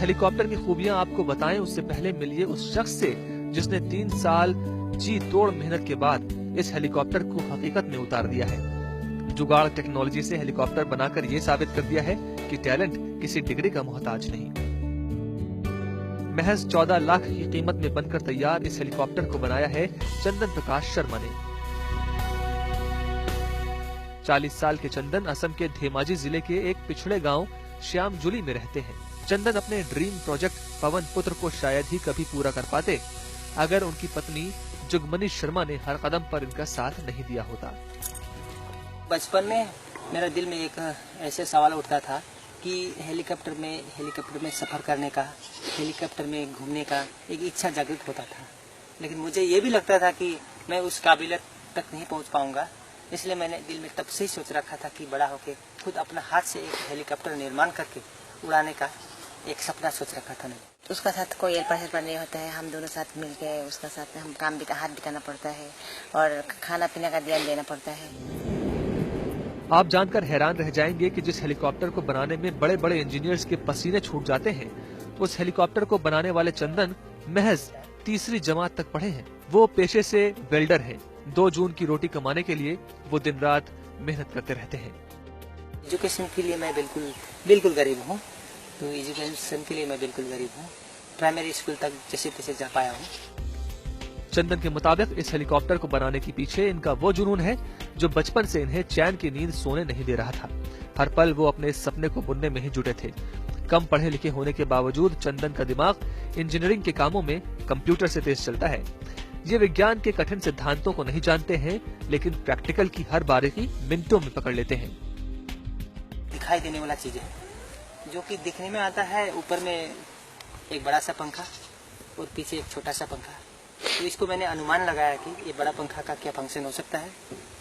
Helicopter की खूबियां आपको बताएं उससे पहले मिलिए उस शख्स से जिसने 3 साल जी तोड़ मेहनत के बाद इस हेलीकॉप्टर को हकीकत में उतार दिया है। जुगाड़ टेक्नोलॉजी से हेलीकॉप्टर बनाकर ये साबित कर दिया है कि टैलेंट किसी डिग्री का मोहताज नहीं। महज 14 लाख की कीमत में बनकर तैयार इस हेलीकॉप्टर को बनाया है चंदन प्रकाश शर्मा ने। 40 साल के चंदन असम के धेमाजी जिले के एक पिछड़े गांव श्यामजुली में रहते हैं। चंदन अपने ड्रीम प्रोजेक्ट पवन पुत्र को शायद ही कभी पूरा कर पाते अगर उनकी पत्नी जुगमनी शर्मा ने हर कदम पर इनका साथ नहीं दिया होता। बचपन में मेरे दिल में एक ऐसे सवाल उठता था कि हेलीकॉप्टर में सफर करने का, हेलीकॉप्टर में घूमने का एक इच्छा जागृत होता था। लेकिन मुझे ये भी लगता था कि मैं उस काबिलियत तक नहीं पहुंच पाऊंगा, इसलिए मैंने दिल में तब से ही सोच रखा था कि बड़ा होके खुद अपना हाथ से एक हेलीकॉप्टर निर्माण करके उड़ाने का एक सपना सोच रखा था मैंने। उसका साथ कोई हेल्पर नहीं होता है, हम दोनों साथ मिलके उसका साथ हम काम हाथ बिताना पड़ता है और खाना पीने का ध्यान देना पड़ता है। आप जानकर हैरान रह जाएंगे कि जिस हेलीकॉप्टर को बनाने में बड़े बड़े इंजीनियर्स के पसीने छूट जाते हैं, उस हेलीकॉप्टर को बनाने वाले चंदन महज 3री जमात तक पढ़े हैं। वो पेशे से वेल्डर हैं। 2 जून की रोटी कमाने के लिए वो दिन रात मेहनत करते रहते हैं। एजुकेशन के लिए मैं बिल्कुल गरीब हूँ, तो एजुकेशन के लिए मैं बिल्कुल गरीब हूँ। प्राइमरी स्कूल तक जैसे तैसे जा पाया हूँ। चंदन के मुताबिक इस हेलीकॉप्टर को बनाने के पीछे इनका वो जुनून है जो बचपन से इन्हें चैन की नींद सोने नहीं दे रहा था। हर पल वो अपने इस सपने को बुनने में ही जुटे थे। कम पढ़े लिखे होने के बावजूद चंदन का दिमाग इंजीनियरिंग के कामों में कंप्यूटर से तेज चलता है। ये विज्ञान के कठिन सिद्धांतों को नहीं जानते हैं, लेकिन प्रैक्टिकल की हर बारीकी मिनटों में पकड़ लेते हैं। दिखाई देने वाला चीज है जो कि दिखने में आता है, ऊपर में एक बड़ा सा पंखा और पीछे एक छोटा सा पंखा। तो इसको मैंने अनुमान लगाया कि ये बड़ा पंखा का क्या फंक्शन हो सकता है,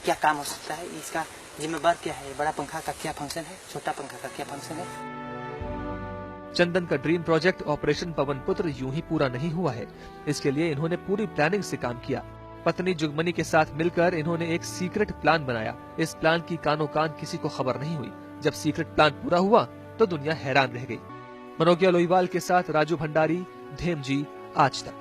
क्या काम हो सकता है, इसका जिम्मेदार क्या है, बड़ा पंखा का क्या फंक्शन है, छोटा पंखा का क्या फंक्शन है। चंदन का ड्रीम प्रोजेक्ट ऑपरेशन पवन पुत्र यूं ही पूरा नहीं हुआ है। इसके लिए इन्होंने पूरी प्लानिंग से काम किया। पत्नी जुगमनी के साथ मिलकर इन्होंने एक सीक्रेट प्लान बनाया। इस प्लान की कानो कान किसी को खबर नहीं हुई। जब सीक्रेट प्लान पूरा हुआ तो दुनिया हैरान रह गई। मनोज्ञा लोईवाल के साथ राजू भंडारी, धेमजी, आज तक।